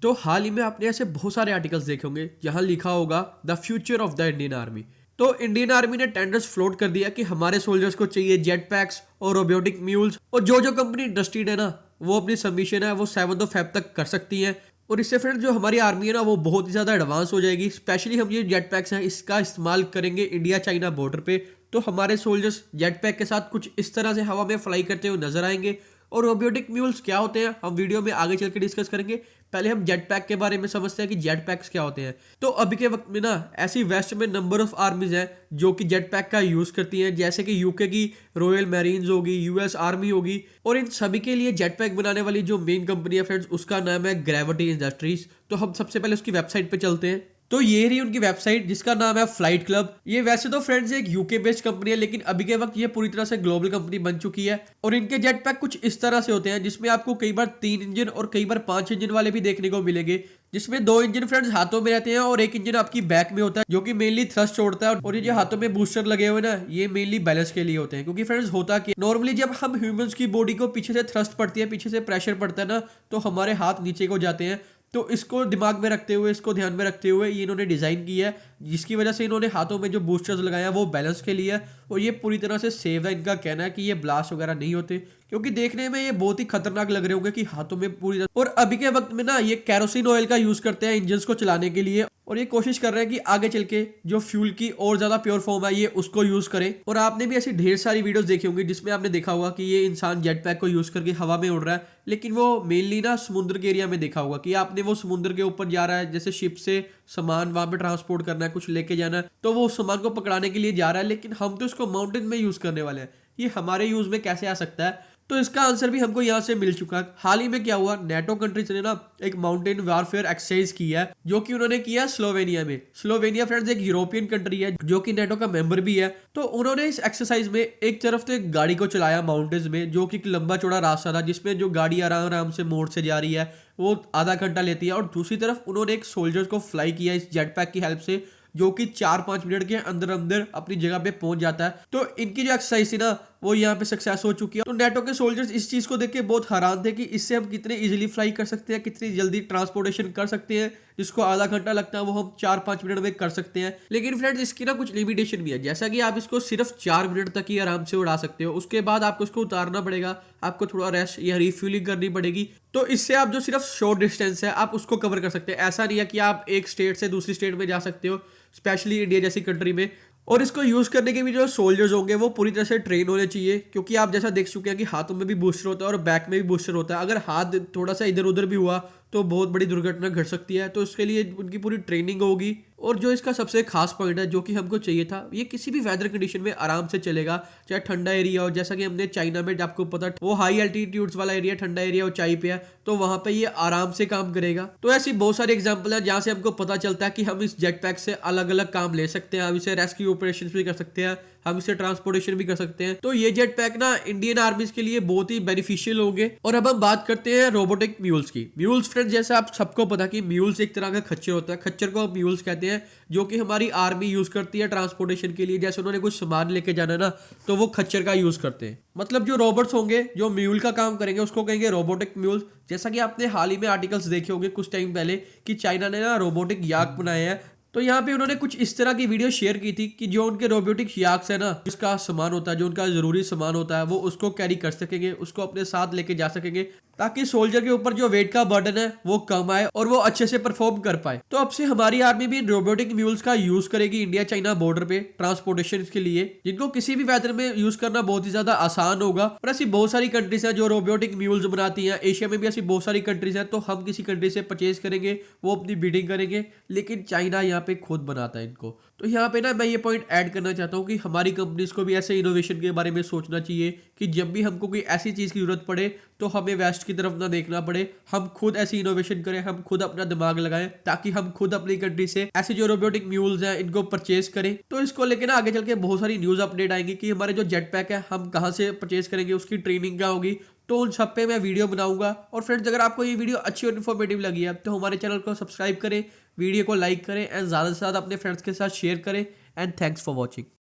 तो हाल ही में आपने ऐसे बहुत सारे आर्टिकल्स देखे होंगे जहां लिखा होगा the future of the Indian army. तो इंडियन आर्मी ने टेंडर्स फ्लोट कर दिया कि हमारे सोल्जर्स को चाहिए जेट पैक्स और रोबोटिक म्यूल्स, और जो जो कंपनी इंटरेस्टेड है ना वो अपनी सबमिशन है वो 7 फेब तक कर सकती है। और इससे फ्रेंड जो हमारी आर्मी है ना वो बहुत ही ज़्यादा एडवांस हो जाएगी। स्पेशली हम ये जेट पैक्स हैं इसका इस्तेमाल करेंगे इंडिया चाइना बॉर्डर पे, तो हमारे सोल्जर्स जेट पैक के साथ कुछ इस तरह से हवा में फ्लाई करते हुए नजर आएंगे। और रोबोटिक म्यूल्स क्या होते हैं हम वीडियो में आगे चल के डिस्कस करेंगे। पहले हम जेट पैक के बारे में समझते हैं कि जेट पैक्स क्या होते हैं। तो अभी के वक्त में ना ऐसी वेस्ट में नंबर ऑफ आर्मीज हैं जो कि जेट पैक का यूज करती हैं, जैसे कि यूके की रॉयल मैरीन्स होगी, यूएस आर्मी होगी। और इन सभी के लिए जेट पैक बनाने वाली जो मेन कंपनी है फ्रेंड्स उसका नाम है ग्रेविटी इंडस्ट्रीज। तो हम सबसे पहले उसकी वेबसाइट पे चलते हैं। तो ये रही उनकी वेबसाइट जिसका नाम है फ्लाइट क्लब। ये वैसे तो फ्रेंड्स एक यूके बेस्ड कंपनी है, लेकिन अभी के वक्त ये पूरी तरह से ग्लोबल कंपनी बन चुकी है। और इनके जेट पैक कुछ इस तरह से होते हैं जिसमें आपको कई बार 3 इंजन और कई बार 5 इंजन वाले भी देखने को मिलेंगे, जिसमें 2 इंजन फ्रेंड्स हाथों में रहते हैं और एक इंजन आपकी बैक में होता है जो कि मेनली थ्रस्ट छोड़ता है। और ये जो हाथों में बूस्टर लगे हुए ना ये मेनली बैलेंस के लिए होते हैं, क्योंकि फ्रेंड्स होता कि नॉर्मली जब हम ह्यूमंस की बॉडी को पीछे से थ्रस्ट पड़ती है, पीछे से प्रेशर पड़ता है ना, तो हमारे हाथ नीचे को जाते हैं। तो इसको दिमाग में रखते हुए, इसको ध्यान में रखते हुए ये इन्होंने डिज़ाइन की है, जिसकी वजह से इन्होंने हाथों में जो बूस्टर्स लगाए हैं वो बैलेंस के लिए है। और ये पूरी तरह से सेफ है। इनका कहना है कि ये ब्लास्ट वगैरह नहीं होते, क्योंकि देखने में ये बहुत ही खतरनाक लग रहे होंगे कि हाथों में पूरी तरह। और अभी के वक्त में ना ये कैरोसिन ऑयल का यूज करते हैं इंजन को चलाने के लिए, और ये कोशिश कर रहे हैं कि आगे चल के जो फ्यूल की और ज्यादा प्योर फॉर्म है ये उसको यूज करें। और आपने भी ऐसी ढेर सारी वीडियोस देखी होंगी जिसमें आपने देखा होगा कि ये इंसान जेट पैक को यूज करके हवा में उड़ रहा है, लेकिन वो मेनली ना समुद्र के एरिया में देखा होगा कि आपने वो समुद्र के ऊपर जा रहा है, जैसे शिप से सामान वहां पे ट्रांसपोर्ट करना है, कुछ लेके जाना है, तो वो उस सामान को पकड़ाने के लिए जा रहा है। लेकिन हम तो इसको माउंटेन में यूज करने वाले हैं, ये हमारे यूज में कैसे आ सकता है? तो इसका आंसर भी हमको यहाँ से मिल चुका है। हाल ही में क्या हुआ, नेटो कंट्रीज ने ना एक माउंटेन वारफेयर एक्सरसाइज किया है जो कि उन्होंने किया स्लोवेनिया में। स्लोवेनिया फ्रेंड्स एक यूरोपियन कंट्री है जो कि नेटो का मेंबर भी है। तो उन्होंने इस एक्सरसाइज में एक तरफ तो एक गाड़ी को चलाया माउंटेन्स में, जो कि एक लंबा चौड़ा रास्ता था जिसमें जो गाड़ी आराम आराम से मोड़ से जा रही है वो आधा घंटा लेती है। और दूसरी तरफ उन्होंने एक सोल्जर्स को फ्लाई किया इस जेट पैक की हेल्प से, जो कि 4-5 मिनट के अंदर अंदर अपनी जगह पे पहुंच जाता है। तो इनकी जो एक्सरसाइज थी ना वो यहाँ पे सक्सेस हो चुकी है। तो नेटो के सोल्जर्स इस चीज को देख के बहुत हैरान थे कि इससे हम कितने इजीली फ्लाई कर सकते हैं, कितनी जल्दी ट्रांसपोर्टेशन कर सकते हैं, जिसको आधा घंटा लगता है वो हम 4-5 मिनट में कर सकते हैं। लेकिन फ्रेंड्स इसकी ना कुछ लिमिटेशन भी है, जैसा कि आप इसको सिर्फ 4 मिनट तक ही आराम से उड़ा सकते हो, उसके बाद आपको इसको उतारना पड़ेगा, आपको थोड़ा रेस्ट या रिफ्यूलिंग करनी पड़ेगी। तो इससे आप जो सिर्फ शॉर्ट डिस्टेंस है आप उसको कवर कर सकते हैं। ऐसा नहीं है कि आप एक स्टेट से दूसरी स्टेट में जा सकते हो, स्पेशली इंडिया जैसी कंट्री में। और इसको यूज करने के भी जो सोल्जर्स होंगे वो पूरी तरह से ट्रेन होने चाहिए, क्योंकि आप जैसा देख चुके हैं कि हाथों में भी बूस्टर होता है और बैक में भी बूस्टर होता है। अगर हाथ थोड़ा सा इधर उधर भी हुआ तो बहुत बड़ी दुर्घटना घट सकती है। तो इसके लिए उनकी पूरी ट्रेनिंग होगी। और जो इसका सबसे खास पॉइंट है जो कि हमको चाहिए था, ये किसी भी वेदर कंडीशन में आराम से चलेगा, चाहे ठंडा एरिया हो, जैसा कि हमने चाइना में आपको पता वो हाई एल्टीट्यूड्स वाला एरिया, ठंडा एरिया ऊंचाई पे है, तो वहां पे ये आराम से काम करेगा। तो ऐसी बहुत सारी एग्जांपल है जहां से हमको पता चलता है कि हम इस जेट पैक से अलग अलग काम ले सकते हैं। हम इसे रेस्क्यू ऑपरेशन भी कर सकते हैं, हम इसे ट्रांसपोर्टेशन भी कर सकते हैं। तो ये जेट पैक ना इंडियन आर्मीज के लिए बहुत ही बेनिफिशियल होंगे। और अब हम बात करते हैं रोबोटिक म्यूल्स की। म्यूल्स फ्रेंड्स जैसे आप सबको पता कि म्यूल्स एक तरह का खच्चर होता है, खच्चर को म्यूल्स कहते हैं, जो कि हमारी आर्मी यूज करती है ट्रांसपोर्टेशन के लिए। जैसे उन्होंने कुछ सामान लेके जाना ना तो वो खच्चर का यूज करते हैं। मतलब जो रोबोट्स होंगे जो म्यूल का काम करेंगे उसको कहेंगे रोबोटिक म्यूल्स। जैसा कि आपने हाल ही में आर्टिकल्स देखे होंगे कुछ टाइम पहले कि चाइना ने ना रोबोटिक याक बनाए हैं। तो यहाँ पे उन्होंने कुछ इस तरह की वीडियो शेयर की थी कि जो उनके रोबोटिक याक्स है ना, जिसका सामान होता है, जो उनका जरूरी सामान होता है, वो उसको कैरी कर सकेंगे, उसको अपने साथ लेके जा सकेंगे, ताकि सोल्जर के ऊपर जो वेट का बर्डन है वो कम आए और वो अच्छे से परफॉर्म कर पाए। तो अब से हमारी आर्मी भी रोबोटिक म्यूल्स का यूज करेगी इंडिया चाइना बॉर्डर पे ट्रांसपोर्टेशन के लिए, जिनको किसी भी वेदर में यूज करना बहुत ही ज्यादा आसान होगा। और ऐसी बहुत सारी कंट्रीज हैं जो रोबोटिक म्यूल्स बनाती हैं। एशिया में भी ऐसी बहुत सारी कंट्रीज हैं। तो हम किसी कंट्री से परचेज करेंगे, वो अपनी बिडिंग करेंगे, लेकिन चाइना यहाँ पे खुद बनाता है इनको। तो यहाँ पे ना मैं ये पॉइंट ऐड करना चाहता हूँ कि हमारी कंपनीज को भी ऐसे इनोवेशन के बारे में सोचना चाहिए कि जब भी हमको कोई ऐसी चीज़ की जरूरत पड़े तो हमें वेस्ट की तरफ ना देखना पड़े, हम खुद ऐसी इनोवेशन करें, हम खुद अपना दिमाग लगाएं, ताकि हम खुद अपनी कंट्री से ऐसे जो रोबोटिक म्यूल्स हैं इनको परचेज करें। तो इसको लेकर ना आगे चल के बहुत सारी न्यूज़ अपडेट आएंगी कि हमारे जो जेट पैक है हम कहाँ से परचेज करेंगे, उसकी ट्रेनिंग क्या होगी। तो उन सब पे मैं वीडियो बनाऊंगा। और फ्रेंड्स अगर आपको ये वीडियो अच्छी और इन्फॉर्मेटिव लगी है तो हमारे चैनल को सब्सक्राइब करें, वीडियो को लाइक करें एंड ज़्यादा से ज़्यादा अपने फ्रेंड्स के साथ शेयर करें। And thanks for watching.